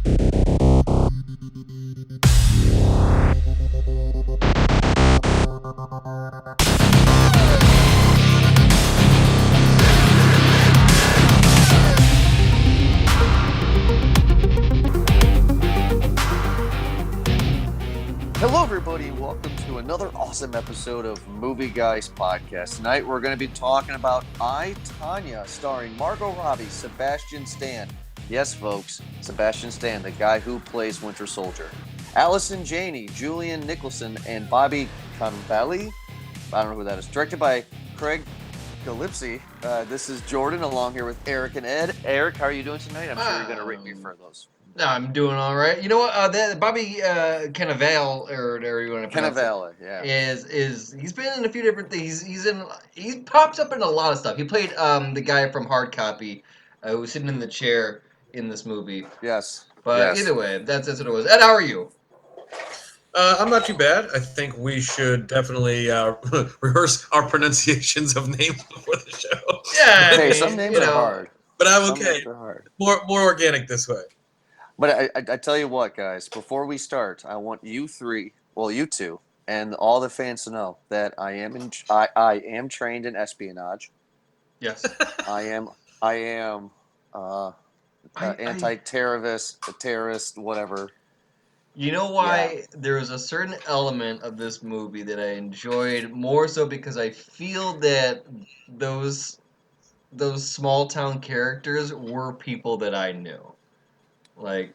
Hello, everybody. Welcome to another awesome episode of Movie Guys Podcast. Tonight, we're going to be talking about I, Tonya, starring Margot Robbie, Sebastian Stan. Yes, folks, Sebastian Stan, the guy who plays Winter Soldier. Allison Janney, Julian Nicholson, and Bobby Cannavale. I don't know who that is. Directed by Craig Gillespie. This is Jordan, along here with Eric and Ed. Eric, how are you doing tonight? I'm sure you're going to rate me for those. No, I'm doing all right. You know what? That Bobby Cannavale, or whatever you want to pronounce Cannavale, yeah. is he's been in a few different things. He pops up in a lot of stuff. He played the guy from Hard Copy, who was sitting in the chair in this movie. Yes. But yes. Either way, that's what it was. Ed, how are you? I'm not too bad. I think we should definitely rehearse our pronunciations of names before the show. Yeah, Hey, some names are hard. But I'm Some okay. names are hard. More organic this way. But I tell you what, guys, before we start, I want you two, and all the fans to know that I am trained in espionage. Yes. I am anti-terrorist, terrorist, whatever. You know why there was a certain element of this movie that I enjoyed more so because I feel that those small town characters were people that I knew. Like,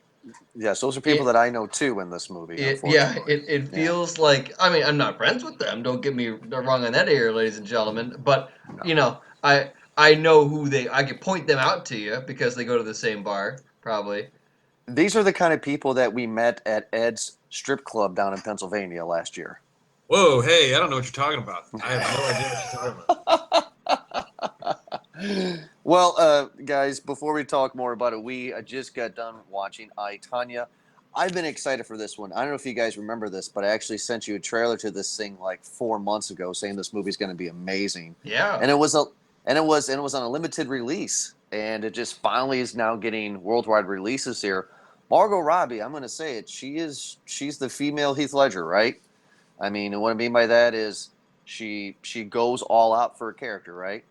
yes, those are people that I know too in this movie. it feels like, I mean, I'm not friends with them. Don't get me wrong on that here, ladies and gentlemen. But I know who I can point them out to you because they go to the same bar, probably. These are the kind of people that we met at Ed's strip club down in Pennsylvania last year. Whoa, hey, I don't know what you're talking about. I have no idea what you're talking about. Well, guys, before we talk more about it, we just got done watching I, Tonya. I've been excited for this one. I don't know if you guys remember this, but I actually sent you a trailer to this thing like 4 months ago, saying this movie's going to be amazing. Yeah, and it was on a limited release, and it just finally is now getting worldwide releases here. Margot Robbie, I'm going to say it. She's the female Heath Ledger, right? I mean, and what I mean by that is she goes all out for a character, right?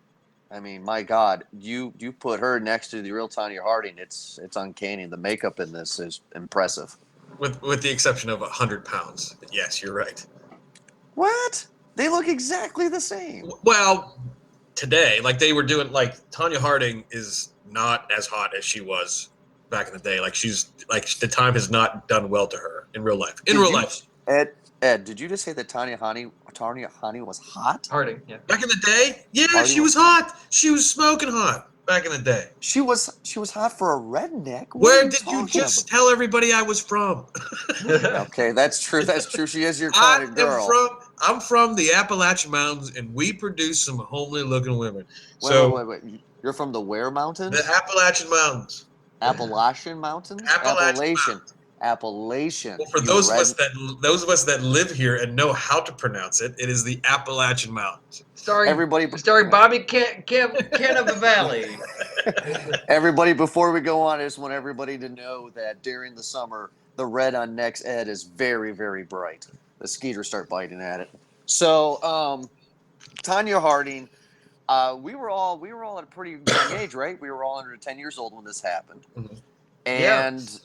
I mean, my God, you put her next to the real Tonya Harding, it's uncanny. The makeup in this is impressive. With the exception of 100 pounds. Yes, you're right. What? They look exactly the same. Well, today, like they were doing, like Tonya Harding is not as hot as she was back in the day. Like the time has not done well to her in real life. Ed, did you just say that Tonya Harding was hot? Harding, yeah. Back in the day? Yeah, Harding she was hot. She was smoking hot back in the day. She was hot for a redneck. Where did you just tell everybody I was from? Okay, that's true. That's true. She is your kind of girl. I'm from the Appalachian Mountains, and we produce some homely-looking women. Wait. You're from the where mountains? The Appalachian Mountains. Appalachian Mountains? Appalachian. Well, for those of us that live here and know how to pronounce it, it is the Appalachian Mountains. Starring Bobby Cannavale. Everybody, before we go on, I just want everybody to know that during the summer, the red on next Ed is very, very bright. The skeeters start biting at it. So, Tonya Harding, we were all at a pretty young age, right? We were all under 10 years old when this happened, and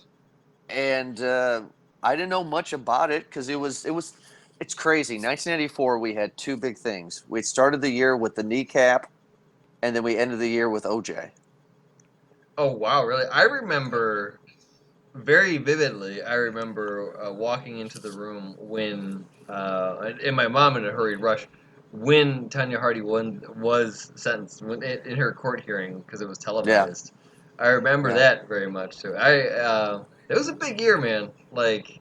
I didn't know much about it because it's crazy. 1994, we had two big things. We started the year with the kneecap, and then we ended the year with OJ. Oh wow, really? I remember very vividly. I remember walking into the room when, and my mom in a hurried rush, when Tonya Harding was sentenced in her court hearing because it was televised. Yeah. I remember that very much too. It was a big year, man. Like,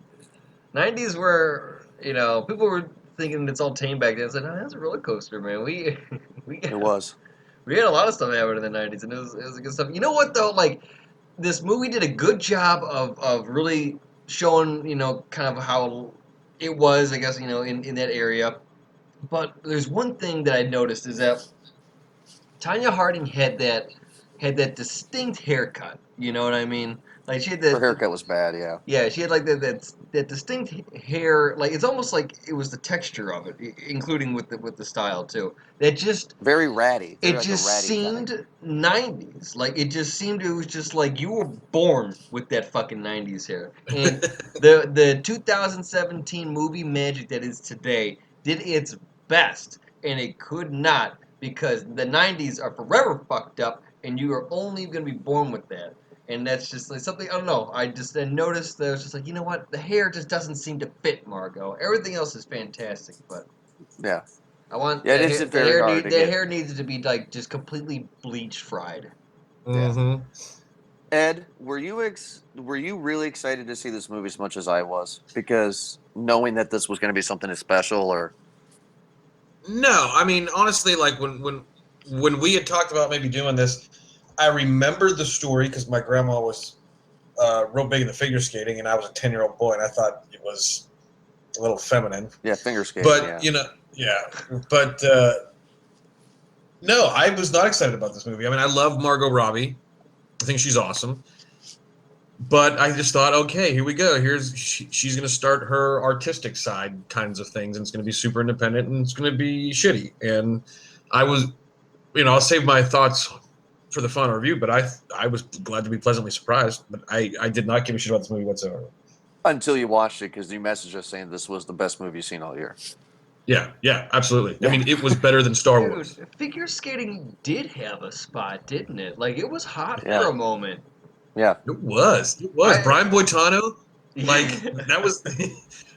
90s were, people were thinking it's all tame back then. It's like, no, that's a roller coaster, man. It was. We had a lot of stuff happen in the 90s, and it was good stuff. You know what, though? Like, this movie did a good job of really showing, kind of how it was, I guess, in that area. But there's one thing that I noticed is that Tonya Harding had that distinct haircut. You know what I mean? Like she had Her that. haircut was bad, yeah. Yeah, she had like that distinct hair. Like it's almost like it was the texture of it, including with the style too. That just Very ratty. Very it like a just ratty guy. seemed 90s. Like it just seemed it was just like you were born with that fucking 90s hair. And the 2017 movie magic that is today did its best, and it could not because the 90s are forever fucked up, and you are only going to be born with that. And that's just like something I don't know. I just then noticed that I was just like, you know what? The hair just doesn't seem to fit Margot. Everything else is fantastic, but Yeah. I want Yeah, it is very hard to the get. hair needs to be like just completely bleach fried. Yeah. Mm-hmm. Ed, were you really excited to see this movie as much as I was? Because knowing that this was going to be something special, or No, I mean honestly, like when we had talked about maybe doing this, I remember the story because my grandma was real big into figure skating, and I was a 10-year-old boy, and I thought it was a little feminine. yeah, finger skating, But yeah. you know, yeah. But no, I was not excited about this movie. I mean, I love Margot Robbie. I think she's awesome. But I just thought, okay, here we go. She's going to start her artistic side kinds of things, and it's going to be super independent, and it's going to be shitty. And I was, I'll save my thoughts for the final review. But I was glad to be pleasantly surprised. But I did not give a shit about this movie whatsoever. Until you watched it, because you messaged us saying this was the best movie you've seen all year. Yeah, absolutely. I mean, it was better than Star Wars. Dude, figure skating did have a spot, didn't it? Like it was hot Yeah. for a moment. Yeah. It was. Brian Boitano, like that was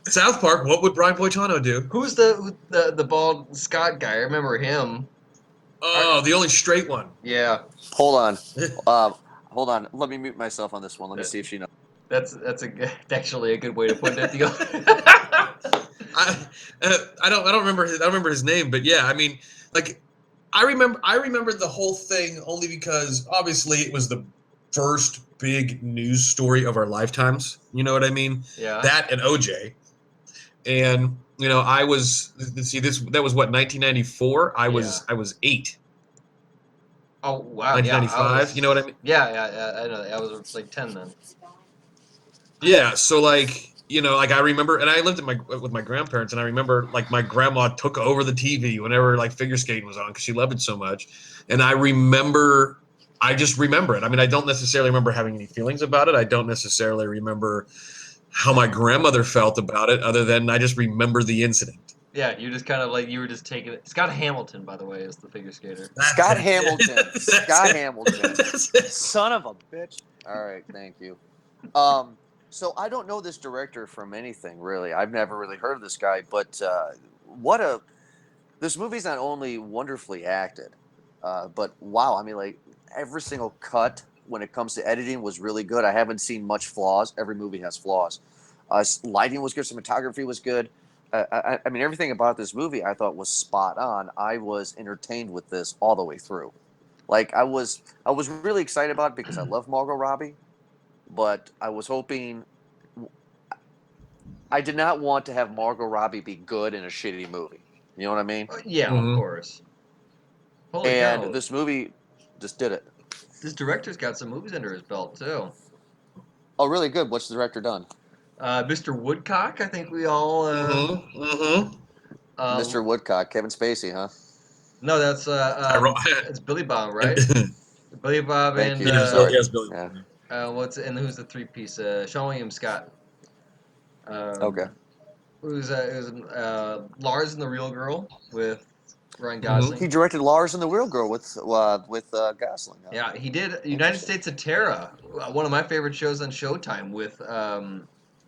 South Park. What would Brian Boitano do? Who's the bald Scott guy? I remember him. Oh, the only straight one. Yeah, Hold on. Hold on. Let me mute myself on this one. Let me see if she knows. that's actually a good way to put it. I don't remember his name, but yeah, I mean, like I remember the whole thing only because obviously it was the first big news story of our lifetimes. You know what I mean? Yeah. That and OJ. And I was that was what 1994. I was 8. Oh wow! 1995. You know what I mean? Yeah, I know. I was like 10 then. Yeah. So like like I remember, and I lived with my grandparents, and I remember like my grandma took over the TV whenever like figure skating was on because she loved it so much, and I just remember it. I mean, I don't necessarily remember having any feelings about it. I don't necessarily remember how my grandmother felt about it, other than I just remember the incident. Yeah, you just kind of like you were just taking it. Scott Hamilton, by the way, is the figure skater. Scott Hamilton. Scott Hamilton. That's it. Son of a bitch. All right, thank you. So I don't know this director from anything really. I've never really heard of this guy, but this movie's not only wonderfully acted, but wow, I mean like every single cut when it comes to editing was really good. I haven't seen much flaws. Every movie has flaws. Lighting was good. Cinematography was good. I mean, everything about this movie I thought was spot on. I was entertained with this all the way through. Like I was really excited about it because I love Margot Robbie, but I was hoping. I did not want to have Margot Robbie be good in a shitty movie. You know what I mean? Yeah, Mhm. of course. Holy And cow! this movie just did it. This director's got some movies under his belt too. Oh, really good. What's the director done? Mr. Woodcock, I think we all. Mr. Woodcock, Kevin Spacey, huh? No, that's it's Billy Bob, right? Billy Bob Thank and you. Sorry. Yes, Billy. Yeah. who's the 3-piece? Sean William Scott. Okay. Who's Lars and the Real Girl with Ryan Mhm. Gosling. He directed Lars and the Real Girl with Gosling. Huh? Yeah, he did United States of Terror, one of my favorite shows on Showtime with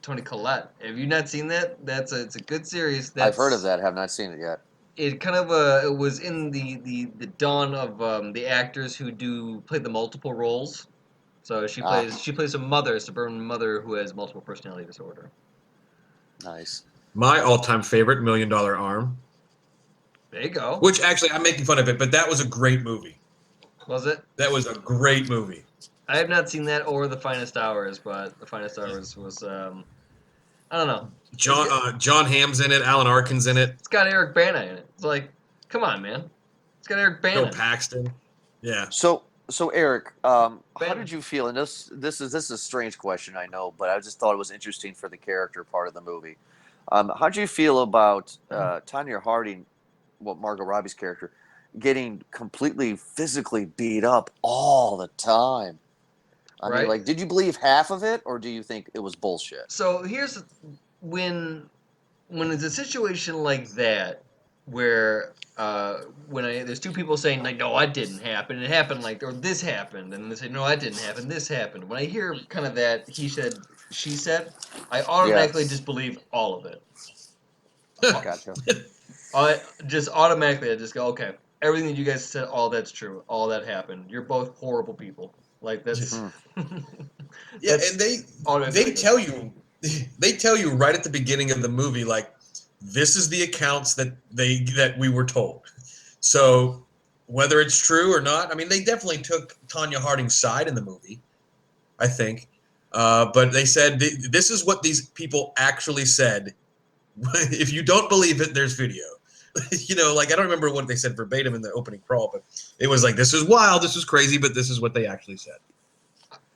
Tony Collette. Have you not seen that? It's a good series. I've heard of that. Have not seen it yet. It kind of it was in the dawn of the actors who play the multiple roles. So she plays a suburban mother who has multiple personality disorder. Nice. My all-time favorite, $1 Million Arm. There you go. Which actually, I'm making fun of it, but that was a great movie. Was it? That was a great movie. I have not seen that or The Finest Hours, but The Finest Hours was I don't know. John Hamm's in it. Alan Arkin's in it. It's got Eric Bana in it. It's like, come on, man. It's got Eric Bana. Bill Paxton. Yeah. So So Eric, how Ben. did you feel? And this is a strange question, I know, but I just thought it was interesting for the character part of the movie. How did you feel about Tonya Harding, well, Margot Robbie's character, getting completely physically beat up all the time? I mean, Right? like, did you believe half of it, or do you think it was bullshit? So here's when when it's a situation like that where when there's two people saying like no that didn't happen, it happened like, or this happened, and they say no that didn't happen, this happened. When I hear kind of that he said she said, I Yeah, automatically just believe all of it. gotcha. I just automatically I just go, okay, everything that you guys said, all that's true, all that happened. You're both horrible people. Like that's Hmm. Yeah, that's and automatically they good. tell you they tell you right at the beginning of the movie, like, this is the accounts that we were told. So whether it's true or not, I mean, they definitely took Tanya Harding's side in the movie, I think. But they said this is what these people actually said. If you don't believe it, there's video. Like, I don't remember what they said verbatim in the opening crawl, but it was like, this is wild, this is crazy, but this is what they actually said.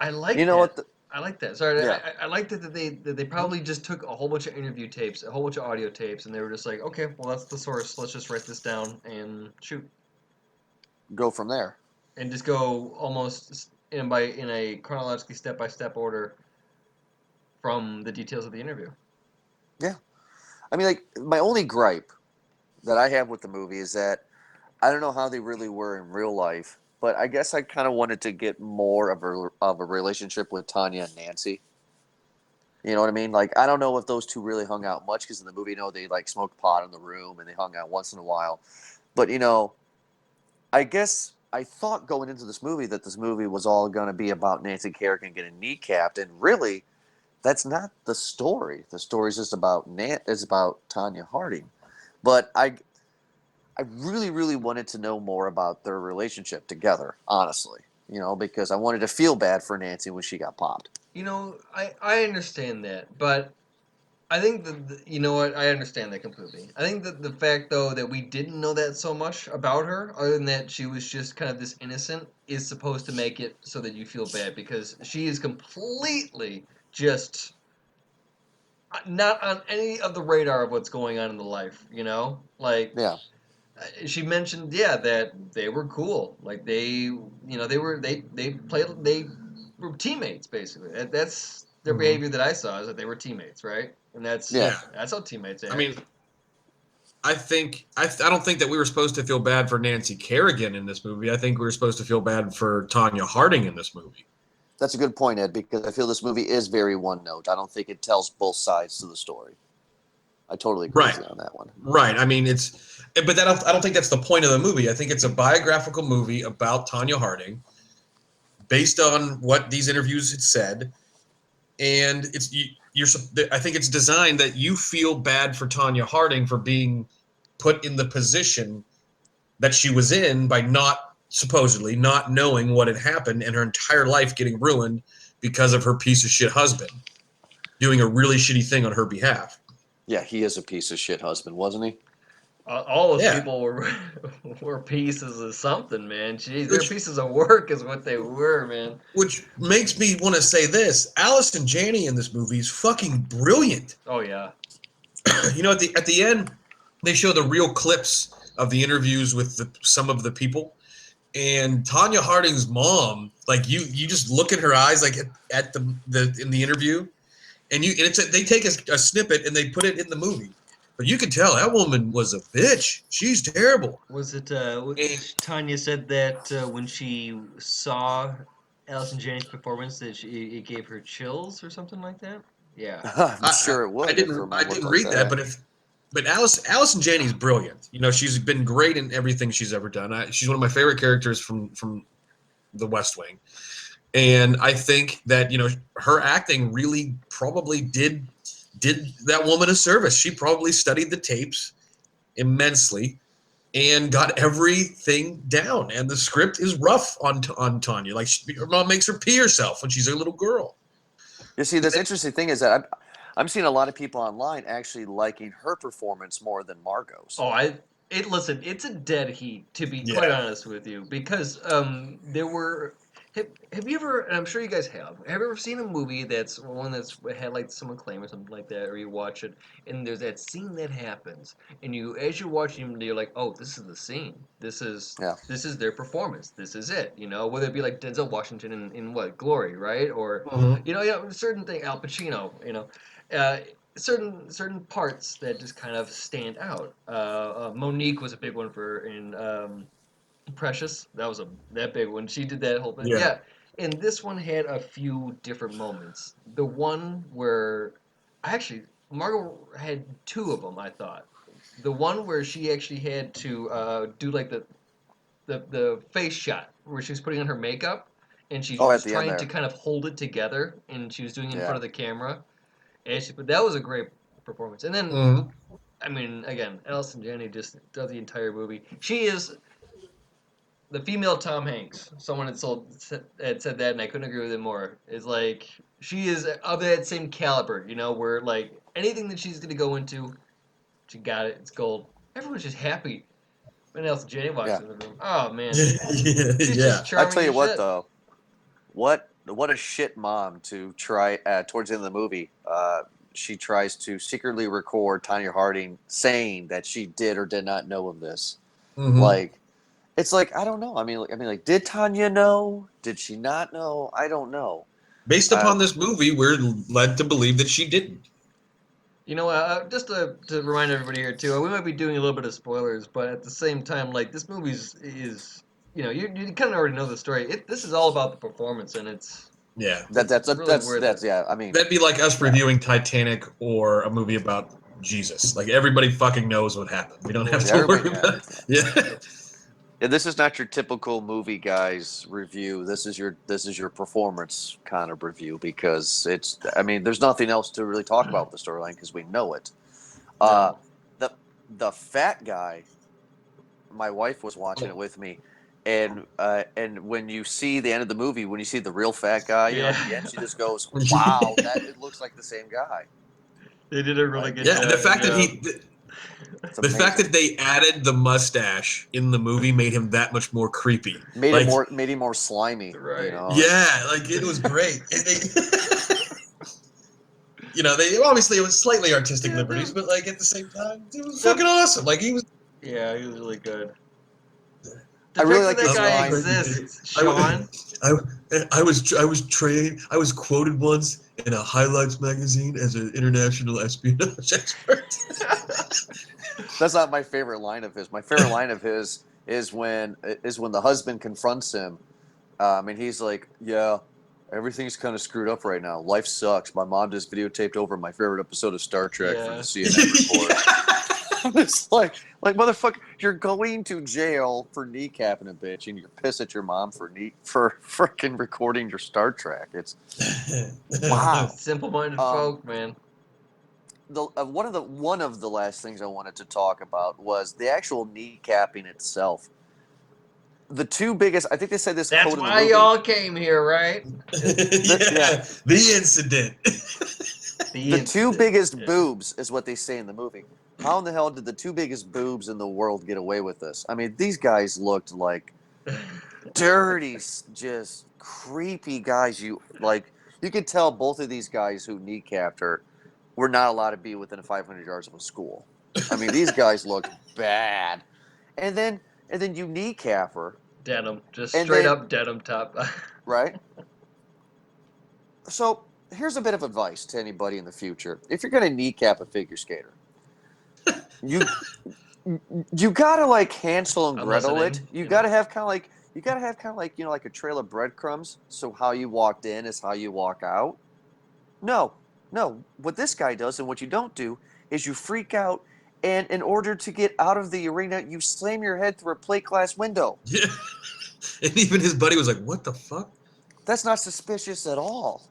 I You like know what? that. I like that. Sorry, Yeah. I like that they probably just took a whole bunch of interview tapes, a whole bunch of audio tapes, and they were just like, okay, well that's the source. Let's just write this down and shoot, Go from there. and just go almost in a chronologically step by step order from the details of the interview. Yeah. I mean, like, my only gripe that I have with the movie is that I don't know how they really were in real life, but I guess I kind of wanted to get more of a relationship with Tanya and Nancy. You know what I mean? Like, I don't know if those two really hung out much because in the movie, they like smoked pot in the room and they hung out once in a while. But I guess I thought going into this movie that this movie was all going to be about Nancy Kerrigan getting kneecapped, and really, that's not the story. The story is just about is about Tanya Harding. But I really, really wanted to know more about their relationship together, honestly. Because I wanted to feel bad for Nancy when she got popped. I understand that, but I think that you know what, I understand that completely. I think that the fact though that we didn't know that so much about her, other than that she was just kind of this innocent, is supposed to make it so that you feel bad because she is completely just not on any of the radar of what's going on in the life. Like Yeah, she mentioned, yeah, that they were cool. Like they were teammates basically. That's their Mm-hmm. behavior that I saw is that they were teammates, right? And that's yeah. Yeah. that's how teammates I act. mean, I don't think that we were supposed to feel bad for Nancy Kerrigan in this movie. I think we were supposed to feel bad for Tanya Harding in this movie. That's a good point, Ed, because I feel this movie is very one note. I don't think it tells both sides to the story. I totally agree with Right. you on that one. Right. I mean, but I don't think that's the point of the movie. I think it's a biographical movie about Tanya Harding based on what these interviews had said, and you're. I think it's designed that you feel bad for Tanya Harding for being put in the position that she was in by supposedly not knowing what had happened and her entire life getting ruined because of her piece of shit husband doing a really shitty thing on her behalf. Yeah, he is a piece of shit husband, wasn't he? All those Yeah. people were were pieces of something, man. Jeez, they're Which pieces of work, is what they were, man. which makes me want to say this. Allison Janney in this movie is fucking brilliant. Oh yeah. At the end, they show the real clips of the interviews with some of the people, and Tanya Harding's mom, like, you just look in her eyes, like, at the in the interview, and they take a snippet and they put it in the movie, but you can tell that woman was a bitch. She's terrible. Was it And Tanya said that when she saw Allison Janney's performance that it gave her chills or something like that? Yeah. I'm I, sure it I would if didn't her I mom looked didn't like read that, that. but Allison Janney's brilliant. She's been great in everything she's ever done. She's one of my favorite characters from The West Wing, and I think that her acting really probably did that woman a service. She probably studied the tapes immensely and got everything down. And the script is rough on Tanya. Like, her mom makes her pee herself when she's a little girl. You see, this interesting thing is that I'm seeing a lot of people online actually liking her performance more than Margot's. Oh, Listen, it's a dead heat, to be quite Yeah. honest with you, because there were. Have you ever? And I'm sure you guys have. Have you ever seen a movie that's one that's had like some acclaim or something like that, or you watch it and there's that scene that happens, and you as you're watching, you're like, oh, this is the scene. Yeah. This is their performance. This is it. You know, whether it be like Denzel Washington in what Glory, right? Or Mhm. certain thing, Al Pacino. Uh, certain parts that just kind of stand out. Monique was a big one for in Precious. That was that big one. She did that whole thing. Yeah. Yeah. And this one had a few different moments. The one where actually Margot had two of them. I thought the one where she actually had to do like the face shot where she was putting on her makeup and she Oh, at was the end trying to there. kind of hold it together and she was doing it in front Yeah. of the camera. But that was a great performance. And then Mhm. I mean, again, Allison Janney just does the entire movie. She is the female Tom Hanks. Someone had said that, and I couldn't agree with it more. Is like she is of that same caliber, where like anything that she's gonna go into, she got it. It's gold. Everyone's just happy when Allison Janney walks Yeah. in the room. Oh man, she's just Yeah. I charming tell you as what, shit. though, what a shit mom to try towards the end of the movie. She tries to secretly record Tonya Harding saying that she did or did not know of this. Mhm. Like, it's like I don't know. Like, did Tanya know? Did she not know? I don't know. Based Uh, upon this movie, we're led to believe that she didn't. Just to remind everybody here too, we might be doing a little bit of spoilers, but at the same time, like this movie's is you kind of already know the story. This is all about the performance, and Yeah. it's really worth it. that's yeah. I mean, That'd be like us yeah, reviewing Titanic or a movie about Jesus. Like everybody fucking knows what happened. We don't have Lord yeah. to Everybody, worry yeah. about it. Yeah. Yeah, this is not your typical movie guys review. This is your performance kind of review because it's. I mean, there's nothing else to really talk about with the storyline because we know it. Uh, No, the the fat guy. My wife was watching it with me, and when you see the end of the movie, when you see the real fat guy, at the end, yeah, she just goes, "Wow, that it looks like the same guy." they did a really Like good Yeah. The job. fact that Yeah, it's the fact amazing. that they added the mustache in the movie made him that much more creepy. Made Like, him more slimy. right. yeah, like it was great. And they obviously it was slightly artistic Yeah, liberties, but like at the same time, it was the, fucking awesome. Like he was. yeah, he was really good. I The really fact that like that his I'm guy not line. crazy, baby. exists, I, Sean. I was trained. I was quoted once in a highlights magazine as an international espionage expert. That's not my favorite line of his. My favorite line of his is when the husband confronts him, and he's like, "Yeah, everything's kind of screwed up right now. Life sucks. My mom just videotaped over my favorite episode of Star Trek for the Yeah. CNN report." Yeah. It's like motherfucker, you're going to jail for kneecapping a bitch, and you're pissed at your mom for freaking recording your Star Trek. It's wow. Simple-minded Um, folk, man. one of the last things I wanted to talk about was the actual kneecapping itself. The two biggest, I think they said this That's quote in the why movie. y'all came here, right? Yeah, Yeah, the incident. The the two incident. biggest Yeah. boobs is what they say in the movie. How in the hell did the two biggest boobs in the world get away with this? I mean, these guys looked like dirty, just creepy guys. You could tell both of these guys who kneecapped her were not allowed to be within 500 yards of a school. I mean, these guys looked bad. And then you kneecap her, Denim, just and straight then up denim top. right. So here's a bit of advice to anybody in the future: if you're going to kneecap a figure skater, you you gotta like Hansel and I'm Gretel it. listening. You gotta have kind of like like a trail of breadcrumbs. So how you walked in is how you walk out. No, no. What this guy does and what you don't do is you freak out, and in order to get out of the arena, you slam your head through a plate glass window. Yeah. And even his buddy was like, "What the fuck?" That's not suspicious at all.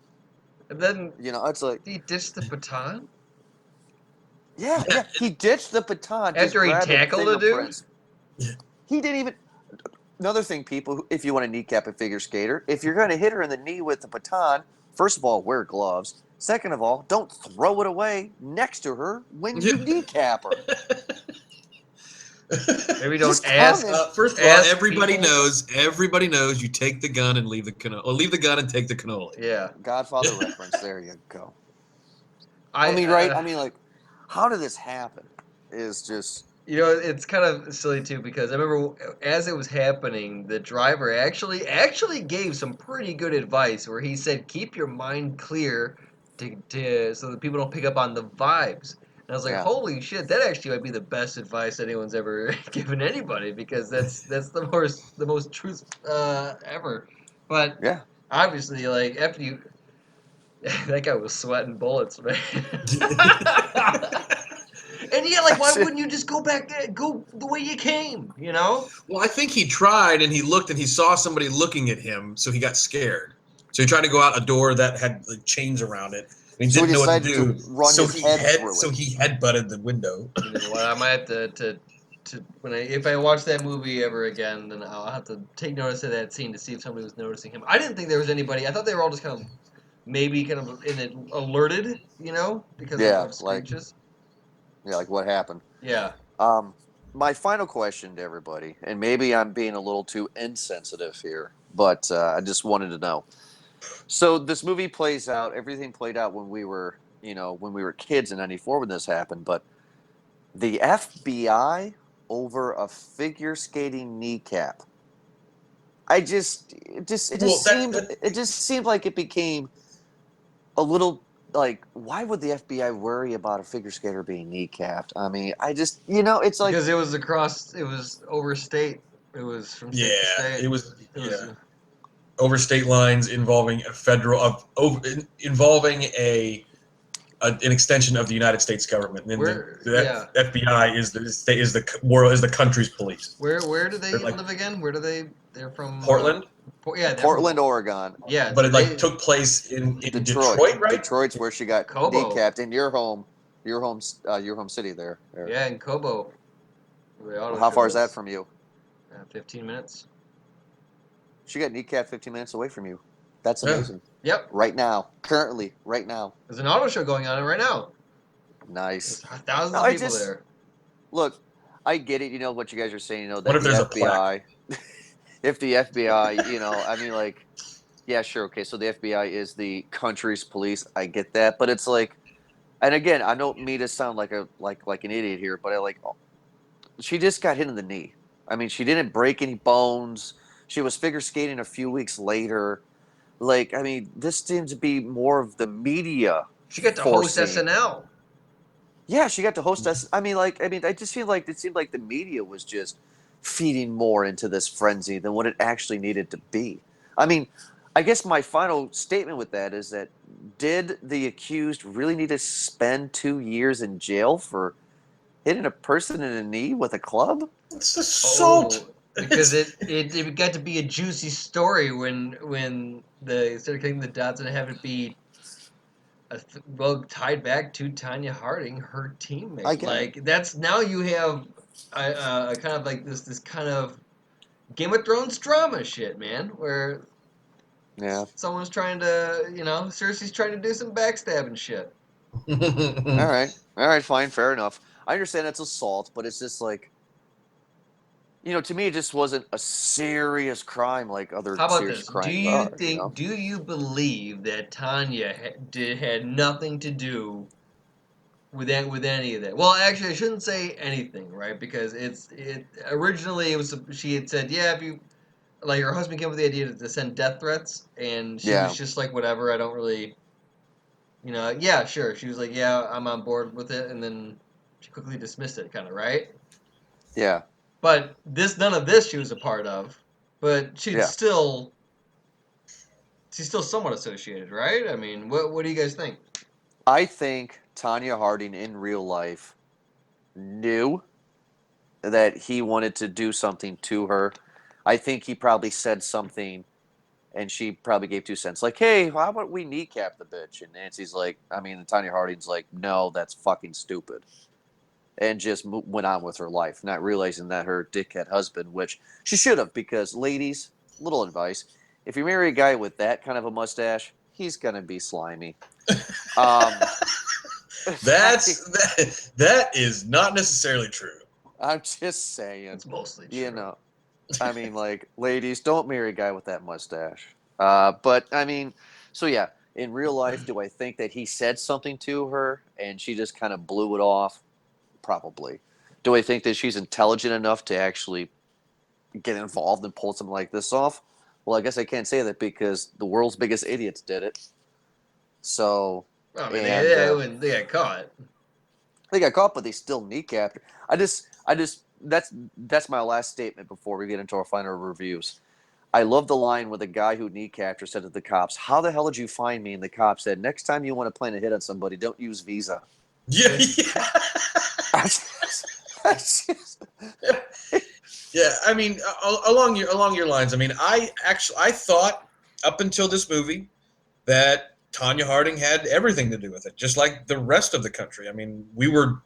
And then It's like, he ditched the baton yeah, yeah. He ditched the baton, just after he grabbed the tackled a dude. fingerprints. He didn't even. Another thing, people, if you want to kneecap a figure skater, if you're going to hit her in the knee with the baton, first of all, wear gloves. Second of all, don't throw it away next to her when Yeah. you kneecap her. Maybe Just don't ask. comment. First of all, Ask everybody people. knows. Everybody knows you take the gun and leave the cannoli, or leave the gun and take the cannoli. Yeah. Godfather reference. There you go. I I mean, right? I mean, like, how did this happen? Is just You know, it's kind of silly too because I remember as it was happening, the driver actually gave some pretty good advice where he said, "Keep your mind clear to so that people don't pick up on the vibes." And I was like, yeah, "Holy shit, that actually might be the best advice anyone's ever given anybody because that's the most truth ever." But yeah. obviously, like after you, that guy was sweating bullets, man. And yeah, like, why wouldn't you just go back there, go the way you came? You know? Well, I think he tried and he looked and he saw somebody looking at him, so he got scared. So he tried to go out a door that had like chains around it. And he So he didn't know what to decided to do. run his head through it. He headbutted the window. You know what? I might have to when if I watch that movie ever again, then I'll have to take notice of that scene to see if somebody was noticing him. I didn't think there was anybody. I thought they were all just kind of maybe kind of in it alerted, you know, because Yeah, of like screeches. like what happened? Yeah. Um, my final question to everybody, and maybe I'm being a little too insensitive here, but I just wanted to know. So this movie plays out. Everything played out when we were, when we were kids in '94 when this happened. But the FBI over a figure skating kneecap. Well, It just seemed like it became a little like, why would the FBI worry about a figure skater being kneecapped? I mean, it's like, Because it was overstate. It was from yeah, state to state. it was It was over state lines involving a federal involving an extension of the United States government. And where the yeah. FBI is the state is the world is the country's police. Where do They're they like live again? Where do they're from Portland, Yeah, they're from Portland, Oregon. yeah, but so it like they took place in Detroit. Detroit, right? Detroit's where she got Kobo. kneecapped in your home city there, Eric. Yeah, in Kobo. Where the Well, auto how show far is that is. from you? 15 minutes. She got kneecapped 15 minutes away from you. That's Yeah. amazing. Yep. Right now, currently, right now. There's an auto show going on right now. There's Nice. thousands No, of I people just there. look. I get it. You know what you guys are saying. You know What that if the there's a plaque? FBI, if the FBI, I mean, like, yeah, sure, okay. So the FBI is the country's police. I get that, but it's like, and again, I don't mean to sound like an idiot here, but she just got hit in the knee. I mean, she didn't break any bones. She was figure skating a few weeks later. Like, I mean, this seems to be more of the media She got to host forcing. SNL. Yeah, she got to host us. I just feel like it seemed like the media was just feeding more into this frenzy than what it actually needed to be. I mean, I guess my final statement with that is that did the accused really need to spend 2 years in jail for hitting a person in the knee with a club? It's assault. Oh, because it got to be a juicy story when they started connecting the dots and have it be well tied back to Tonya Harding, her I teammate. get it. Like that's now you have a kind of like this kind of Game of Thrones drama shit, man, where Yeah. someone's trying to, Cersei's trying to do some backstabbing shit. All right. All right. Fine. Fair enough. I understand it's assault, but it's just like, to me, it just wasn't a serious crime like other How about serious this? Do crimes you are. think? Do you believe that Tanya had nothing to do with any of that? Well, actually, I shouldn't say anything, right? Because it originally it was she had said, yeah, if you like her husband came up with the idea to send death threats, and she was Yeah. just like, whatever, I don't really, yeah, sure. She was like, yeah, I'm on board with it, and then she quickly dismissed it, kind of, right? Yeah. But none of this she was a part of, but Yeah. she's still somewhat associated, right? I mean, what do you guys think? I think Tanya Harding in real life knew that he wanted to do something to her. I think he probably said something and she probably gave 2 cents. Like, hey, how about we kneecap the bitch? And Nancy's like, Tanya Harding's like, no, that's fucking stupid. And just went on with her life, not realizing that her dickhead husband, which she should have, because ladies, little advice: if you marry a guy with that kind of a mustache, he's gonna be slimy. Um, That is not necessarily true. I'm just saying, It's mostly true. you know, I mean, like, ladies, don't marry a guy with that mustache. But I mean, so yeah, in real life, do I think that he said something to her and she just kind of blew it off? Probably. Do I think that she's intelligent enough to actually get involved and pull something like this off? Well, I guess I can't say that because the world's biggest idiots did it. So, Well, I mean, and they got caught. they got caught, but they still kneecapped her. That's my last statement before we get into our final reviews. I love the line where the guy who kneecapped her said to the cops, "How the hell did you find me?" And the cop said, "Next time you want to plan a hit on somebody, don't use Visa." Yeah, yeah. Yeah, I mean, along your lines. I mean, I thought up until this movie that Tonya Harding had everything to do with it, just like the rest of the country. I mean, we were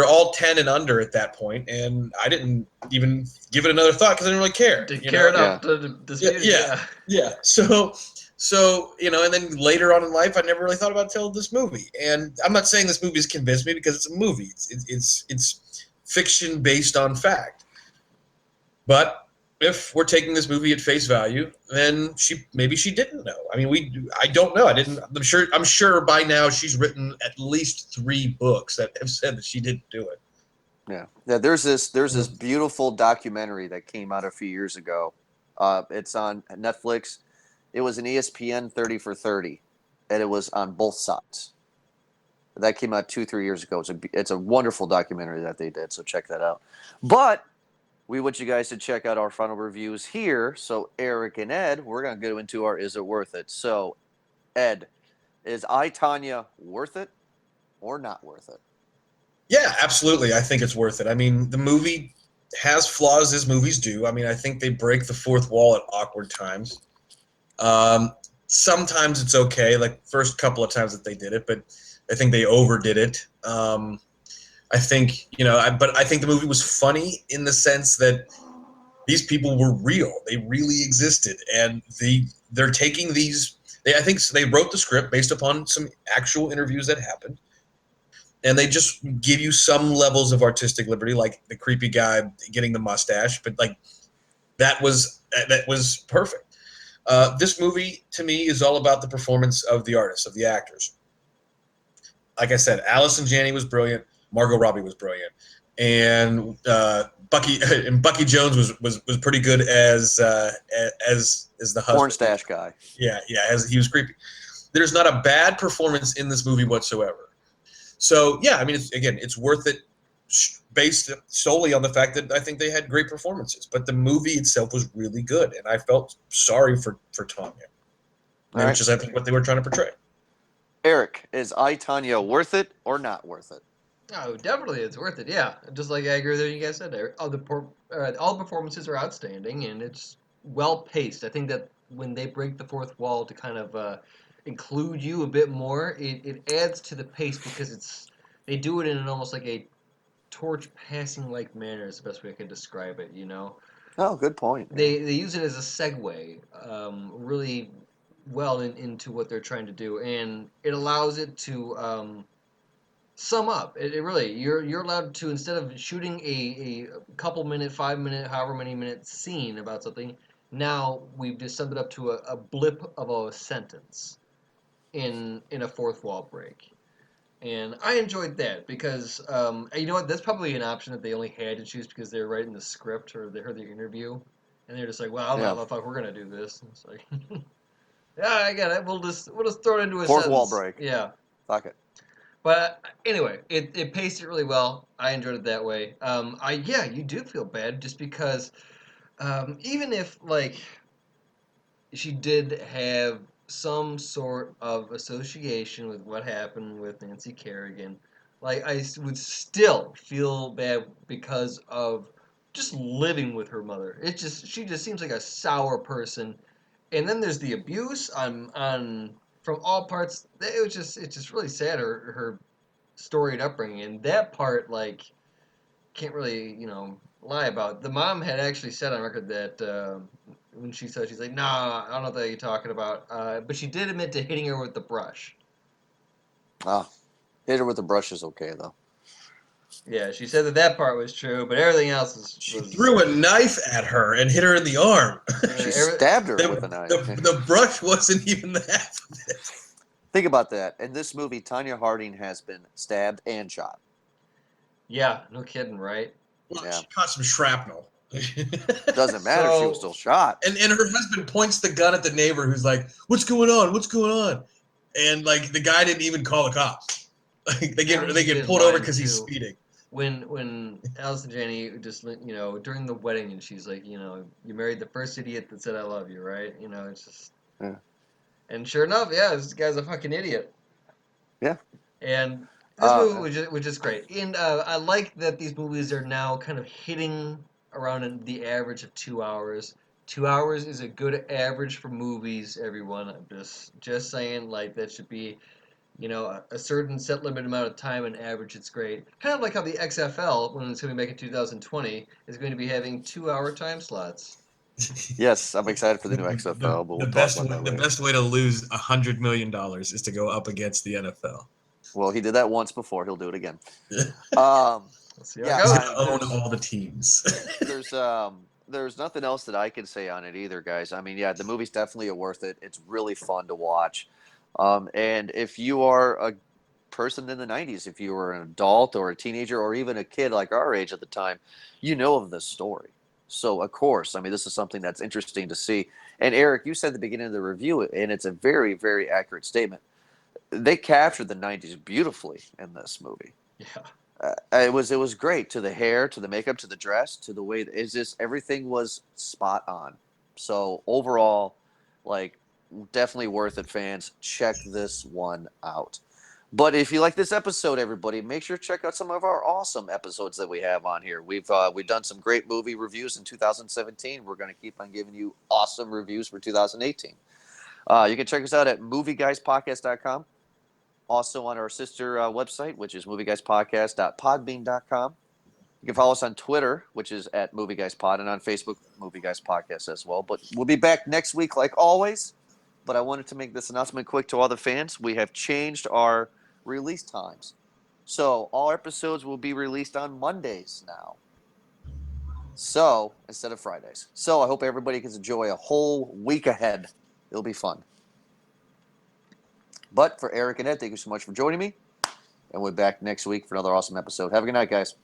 all 10 and under at that point, and I didn't even give it another thought because I didn't really care. Didn't You care know? enough Yeah. to Yeah, dispute it. yeah, yeah. So and then later on in life, I never really thought about till this movie. And I'm not saying this movie has convinced me because it's a movie. It's fiction based on fact. But if we're taking this movie at face value, then maybe she didn't know. I mean, I don't know. I didn't. I'm sure by now she's written at least 3 books that have said that she didn't do it. Yeah. Yeah. There's this beautiful documentary that came out a few years ago. It's on Netflix. It was an ESPN 30 for 30, and it was on both sides. That came out 2 3 years ago. It's a wonderful documentary that they did. So check that out. But we want you guys to check out our final reviews here. So Eric and Ed, we're gonna go into our "Is It Worth It?" So Ed, is I, Tanya worth it or not worth it? Yeah, absolutely. I think it's worth it. I mean, the movie has flaws as movies do. I mean, I think they break the fourth wall at awkward times. Um, Sometimes it's okay, like first couple of times that they did it, but I think they overdid it. I think but I think the movie was funny in the sense that these people were real; they really existed, and they're taking these. I think they wrote the script based upon some actual interviews that happened, and they just give you some levels of artistic liberty, like the creepy guy getting the mustache, but like that was perfect. This movie to me is all about the performance of the artists, of the actors. Like I said, Allison Janney was brilliant. Margot Robbie was brilliant, and Bucky Jones was pretty good as the Porn husband. stash guy. Yeah, yeah, as he was creepy. There's not a bad performance in this movie whatsoever. So yeah, I mean, it's worth it based solely on the fact that I think they had great performances. But the movie itself was really good, and I felt sorry for Tonya, All right. which is I think what they were trying to portray. Eric, is I, Tanya worth it or not worth it? Oh, definitely, it's worth it. Yeah, just like I agree with what you guys said there. All the performances are outstanding, and it's well paced. I think that when they break the fourth wall to kind of include you a bit more, it adds to the pace because they do it in an almost like a torch passing like manner. Is the best way I could describe it. You know, Oh, good point. Yeah. they use it as a segue really well into what they're trying to do, and it allows it to. Sum up. It really you're allowed to, instead of shooting a couple minute, 5 minute, however many minute scene about something. Now we've just summed it up to a blip of a sentence in a fourth wall break, and I enjoyed that because you know what, that's probably an option that they only had to choose because they were writing the script or they heard the interview and they're just like, well, I don't Yeah. know, motherfucker, we're gonna do this. And it's like, yeah, I get it. We'll just throw it into a Fourth wall sentence. break. Yeah. Fuck it. But anyway, it paced it really well. I enjoyed it that way. Yeah, you do feel bad just because even if like she did have some sort of association with what happened with Nancy Kerrigan, like would still feel bad because of just living with her mother. She just seems like a sour person, and then there's the abuse on from all parts. It's just really sad her storied upbringing, and that part like can't really lie about. The mom had actually said on record that when she said, she's like, nah, I don't know what you're talking about, but she did admit to hitting her with the brush. Ah, hit her with the brush is okay though. Yeah, she said that part was true, but everything else She was threw a knife at her and hit her in the arm. She every, stabbed her with the, a knife. the brush wasn't even the half of it. Think about that. In this movie, Tonya Harding has been stabbed and shot. yeah, no kidding, right? Well, Yeah. she caught some shrapnel. Doesn't matter. She was So still shot. And her husband points the gun at the neighbor who's like, "What's going on? What's going on?" And like the guy didn't even call the cops. Like they that was get a good pulled over line because he's too. speeding. When Allison Janney just during the wedding, and she's like, you married the first idiot that said I love you, right? It's just Yeah. and sure enough, yeah, this guy's a fucking idiot. Yeah. And this movie Uh, was just great. And I like that these movies are now kind of hitting around the average of 2 hours. 2 hours is a good average for movies, everyone. I'm just saying, like that should be, a certain set limit amount of time and average. It's great. Kind of like how the XFL, when it's going to be back in 2020, is going to be having 2 hour time slots. yes, I'm excited for the new XFL, but we'll talk about that The later. best way to lose $100 million is to go up against the NFL. Well, he did that once before. He'll do it again. Um, Let's see how it yeah, He's goes. gonna own all the teams. there's nothing else that I can say on it either, guys. I mean, yeah, the movie's definitely worth it. It's really fun to watch. And if you are a person in the 90s, if you were an adult or a teenager or even a kid like our age at the time, you know of this story. So, of course, I mean, this is something that's interesting to see. And Eric, you said at the beginning of the review, and it's a very, very accurate statement. They captured the 90s beautifully in this movie. Yeah. It was great, to the hair, to the makeup, to the dress, to the way it's just everything was spot on. So overall, like, definitely worth it, fans. Check this one out. But if you like this episode, everybody, make sure to check out some of our awesome episodes that we have on here. We've done some great movie reviews in 2017. We're going to keep on giving you awesome reviews for 2018. You can check us out at movieguyspodcast.com. Also on our sister website, which is movieguyspodcast.podbean.com. You can follow us on Twitter, which is at movieguyspod, and on Facebook, Movie Guys Podcast as well. But we'll be back next week like always. But I wanted to make this announcement quick to all the fans. We have changed our release times. So all episodes will be released on Mondays now. So instead of Fridays. So I hope everybody gets to enjoy a whole week ahead. It'll be fun. But for Eric and Ed, thank you so much for joining me. And we'll be back next week for another awesome episode. Have a good night, guys.